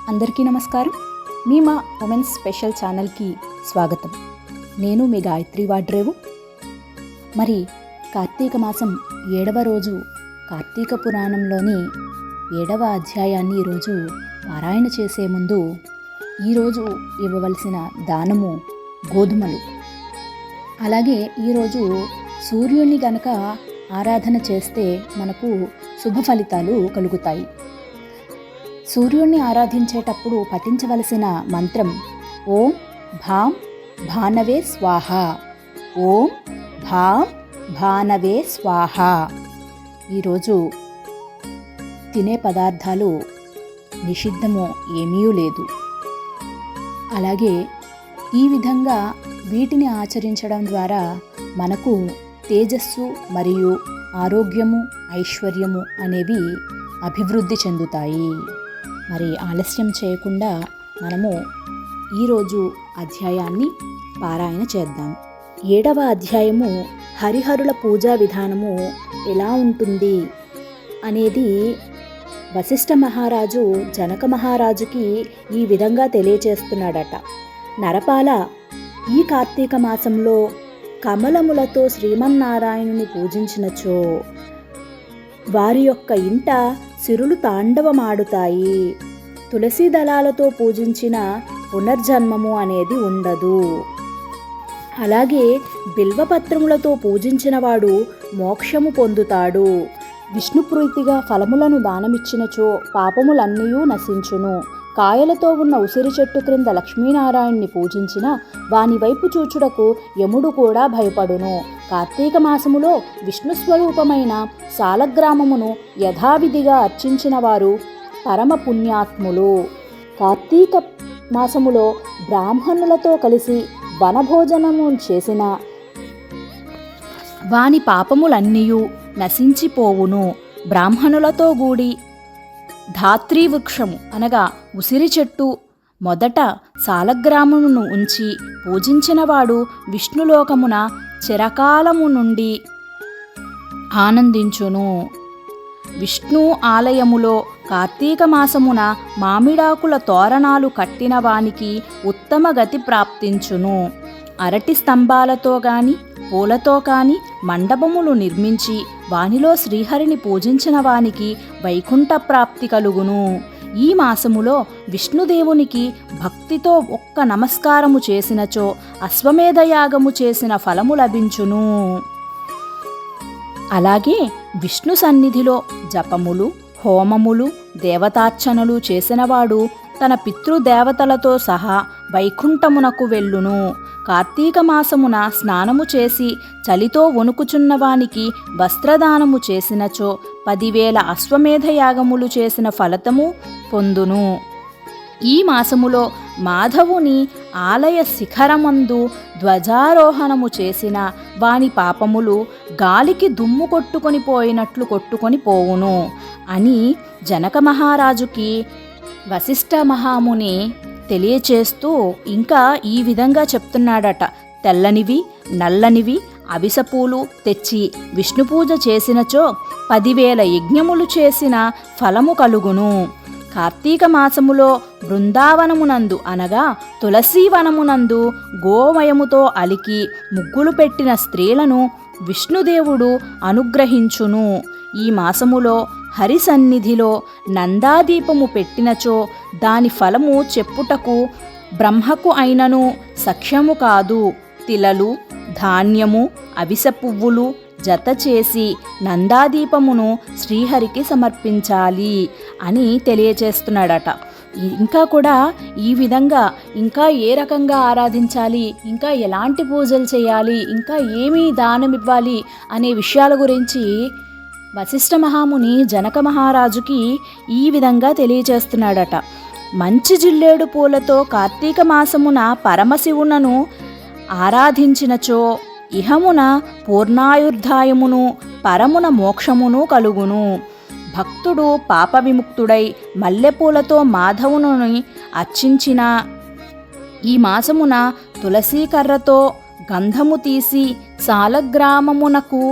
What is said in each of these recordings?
అందరికీ నమస్కారం. మీ మా ఉమెన్స్ స్పెషల్ ఛానల్కి స్వాగతం. నేను మీ గాయత్రి వాడ్రేవు. మరి కార్తీక మాసం 7వ రోజు కార్తీక పురాణంలోని 7వ అధ్యాయాన్ని ఈరోజు పారాయణ చేసే ముందు ఈరోజు ఇవ్వవలసిన దానము గోధుమలు. అలాగే ఈరోజు సూర్యుని గనక ఆరాధన చేస్తే మనకు శుభ ఫలితాలు కలుగుతాయి. సూర్యుణ్ణి ఆరాధించేటప్పుడు పఠించవలసిన మంత్రం ఓం భాం భానవే స్వాహ, ఓం భాం భానవే స్వాహ. ఈరోజు తినే పదార్థాలు నిషిద్ధము ఏమీ లేదు. అలాగే ఈ విధంగా వీటిని ఆచరించడం ద్వారా మనకు తేజస్సు మరియు ఆరోగ్యము, ఐశ్వర్యము అనేవి అభివృద్ధి చెందుతాయి. మరి ఆలస్యం చేయకుండా మనము ఈరోజు అధ్యాయాన్ని పారాయణ చేద్దాం. 7వ అధ్యాయము హరిహరుల పూజా విధానము ఎలా ఉంటుంది అనేది వశిష్ఠ మహారాజు జనక మహారాజుకి ఈ విధంగా తెలియచేస్తున్నాడట. నరపాల, ఈ కార్తీక మాసంలో కమలములతో శ్రీమన్నారాయణుని పూజించినచో వారి యొక్క ఇంట సిరులు తాండవమాడుతాయి. తులసి దళాలతో పూజించిన పునర్జన్మము అనేది ఉండదు. అలాగే బిల్వపత్రములతో పూజించిన వాడు మోక్షము పొందుతాడు. విష్ణుప్రీతిగా ఫలములను దానమిచ్చినచో పాపములన్నీ నశించును. కాయలతో ఉన్న ఉసిరి చెట్టు క్రింద లక్ష్మీనారాయణ్ణి పూజించిన వాని వైపు చూచుటకు యముడు కూడా భయపడును. కార్తీక మాసములో విష్ణు స్వరూపమైన సాలగ్రామమును యథావిధిగా అర్చించిన వారు పరమ పుణ్యాత్ములు. కార్తీక మాసములో బ్రాహ్మణులతో కలిసి వనభోజనము చేసిన వాని పాపములన్నీ నశించిపోవును. బ్రాహ్మణులతో కూడి ధాత్రీ వృక్షము అనగా ఉసిరి చెట్టు మొదట సాలగ్రామమును ఉంచి పూజించినవాడు విష్ణులోకమున చిరకాలము నుండి ఆనందించును. విష్ణు ఆలయములో కార్తీక మాసమున మామిడాకుల తోరణాలు కట్టిన వానికి ఉత్తమ గతి ప్రాప్తించును. అరటి స్తంభాలతో గాని పూలతో కాని మండపములు నిర్మించి వానిలో శ్రీహరిని పూజించిన వానికి వైకుంఠ ప్రాప్తి కలుగును. ఈ మాసములో విష్ణుదేవునికి భక్తితో ఒక్క నమస్కారము చేసినచో అశ్వమేధయాగము చేసిన ఫలము లభించును. అలాగే విష్ణు సన్నిధిలో జపములు, హోమములు, దేవతార్చనలు చేసినవాడు తన పితృదేవతలతో సహా వైకుంఠమునకు వెళ్ళును. కార్తీక మాసమున స్నానము చేసి చలితో వణుకుచున్నవానికి వస్త్రదానము చేసినచో 10,000 అశ్వమేధయాగములు చేసిన ఫలితము పొందును. ఈ మాసములో మాధవుని ఆలయ శిఖరమందు ధ్వజారోహణము చేసిన వాని పాపములు గాలికి దుమ్ము కొట్టుకొని పోయినట్లు కొట్టుకొని పోవును అని జనక మహారాజుకి వశిష్ఠ మహాముని తెలియచేస్తూ ఇంకా ఈ విధంగా చెప్తున్నాడట. తెల్లనివి, నల్లనివి అవిసపూలు తెచ్చి విష్ణు పూజ చేసినచో 10,000 యజ్ఞములు చేసిన ఫలము కలుగును. కార్తీక మాసములో బృందావనమునందు అనగా తులసీవనమునందు గోమయముతో అలికి ముగ్గులు పెట్టిన స్త్రీలను విష్ణుదేవుడు అనుగ్రహించును. ఈ మాసములో హరి సన్నిధిలో నందాదీపము పెట్టినచో దాని ఫలము చెప్పుటకు బ్రహ్మకు అయినను సఖ్యము కాదు. తిలలు, ధాన్యము, అవిస పువ్వులు జత చేసి నందాదీపమును శ్రీహరికి సమర్పించాలి అని తెలియచేస్తున్నాడట. ఇంకా కూడా ఈ విధంగా ఇంకా ఏ రకంగా ఆరాధించాలి, ఇంకా ఎలాంటి పూజలు చేయాలి, ఇంకా ఏమి దానం ఇవ్వాలి అనే విషయాల గురించి వశిష్ఠ మహాముని జనక మహారాజుకి ఈ విధంగా తెలియచేస్తున్నాడట. మంచి జిల్లేడు పూలతో కార్తీక మాసమున పరమశివునను ఆరాధించినచో ఇహమున పూర్ణాయుర్ధాయమును పరమున మోక్షమును కలుగును. భక్తుడు పాప విముక్తుడై మల్లెపూలతో మాధవుని అర్చించిన ఈ మాసమున తులసీకర్రతో గంధము తీసి సాలగ్రామమునకు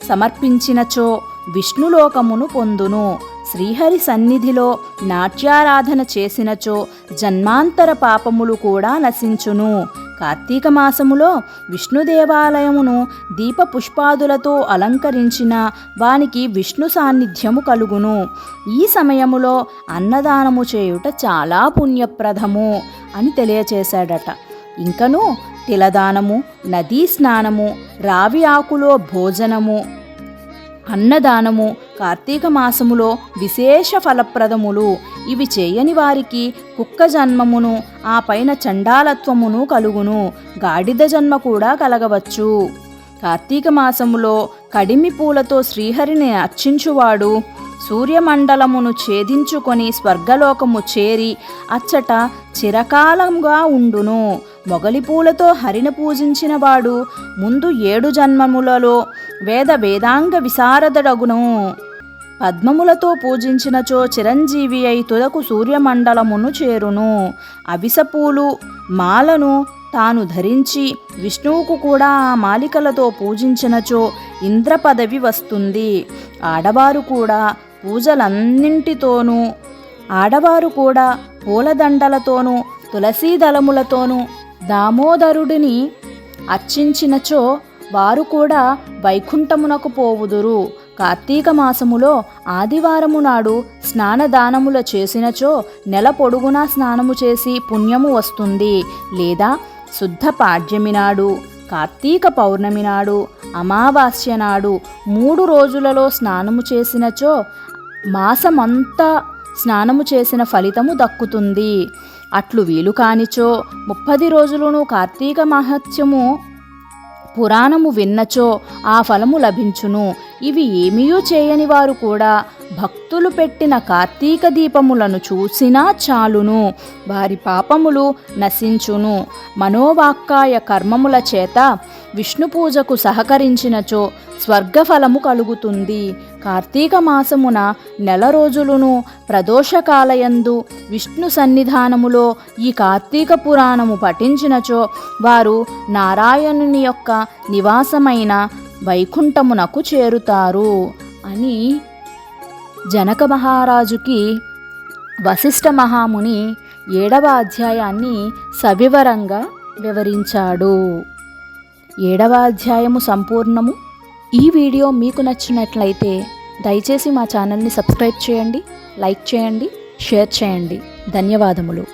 సమర్పించినచో విష్ణులోకమును పొందును. శ్రీహరి సన్నిధిలో నాట్యారాధన చేసినచో జన్మాంతర పాపములు కూడా నశించును. కార్తీక మాసములో విష్ణు దేవాలయమును దీప పుష్పాదులతో అలంకరించిన వానికి విష్ణు సాన్నిధ్యము కలుగును. ఈ సమయములో అన్నదానము చేయుట చాలా పుణ్యప్రదము అని తెలియచేశాడట. ఇంకను తిలదానము, నదీ స్నానము, రావి ఆకులో భోజనము, అన్నదానము కార్తీక మాసములో విశేష ఫలప్రదములు. ఇవి చేయని వారికి కుక్క జన్మమును, ఆ పైన చండాలత్వమును కలుగును. గాడిద జన్మ కూడా కలగవచ్చు. కార్తీక మాసములో కడిమి పూలతో శ్రీహరిని అర్చించువాడు సూర్యమండలమును ఛేదించుకొని స్వర్గలోకము చేరి అచ్చట చిరకాలంగా ఉండును. మొగలి పూలతో హరిని పూజించిన వాడు ముందు 7 జన్మములలో వేదాంగ విశారదుడగును. పద్మములతో పూజించినచో చిరంజీవి అయి తుదకు సూర్యమండలమును చేరును. అవిసపూలు మాలను తాను ధరించి విష్ణువుకు కూడా ఆ మాలికలతో పూజించినచో ఇంద్ర పదవి వస్తుంది. ఆడవారు కూడా పూలదండలతోనూ తులసీ దళములతోనూ దామోదరుడిని అర్చించినచో వారు కూడా వైకుంఠమునకు పోవుదురు. కార్తీక మాసములో ఆదివారము నాడు స్నానదానముల చేసినచో నెల పొడుగునా స్నానము చేసి పుణ్యము వస్తుంది. లేదా శుద్ధ పాడ్యమి నాడు, కార్తీక పౌర్ణమి నాడు, అమావాస్య నాడు 3 రోజులలో స్నానము చేసినచో మాసమంతా స్నానము చేసిన ఫలితము దక్కుతుంది. అట్లు వీలు కానిచో 30 రోజులను కార్తీక మహత్యము పురాణము విన్నచో ఆ ఫలము లభించును. ఇవి ఏమీయూ చేయని వారు కూడా భక్తులు పెట్టిన కార్తీక దీపములను చూసినా చాలును, వారి పాపములు నశించును. మనోవాక్కాయ కర్మముల చేత విష్ణు పూజకు సహకరించినచో స్వర్గఫలము కలుగుతుంది. కార్తీక మాసమున 1 రోజులను ప్రదోషకాలయందు విష్ణు సన్నిధానములో ఈ కార్తీక పురాణము పఠించినచో వారు నారాయణుని యొక్క నివాసమైన వైకుంఠమునకు చేరుతారు అని జనక మహారాజుకి వశిష్ఠ మహాముని 7వ అధ్యాయాన్ని సవివరంగా వివరించాడు. 7వ అధ్యాయము సంపూర్ణము. ఈ వీడియో మీకు నచ్చినట్లయితే దయచేసి మా ఛానల్ని సబ్స్క్రైబ్ చేయండి, లైక్ చేయండి, షేర్ చేయండి. ధన్యవాదములు.